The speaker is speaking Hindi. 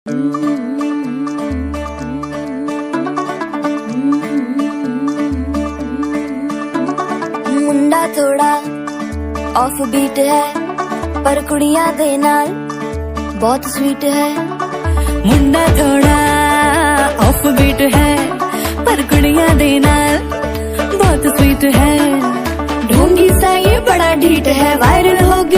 मुंडा थोड़ा ऑफ बीट है पर कुड़ियां दे नाल बहुत स्वीट है। मुंडा थोड़ा ऑफ बीट है पर कुड़ियां दे नाल बहुत स्वीट है। ढोंगी सा ये बड़ा ढीठ है, वायरल हो गया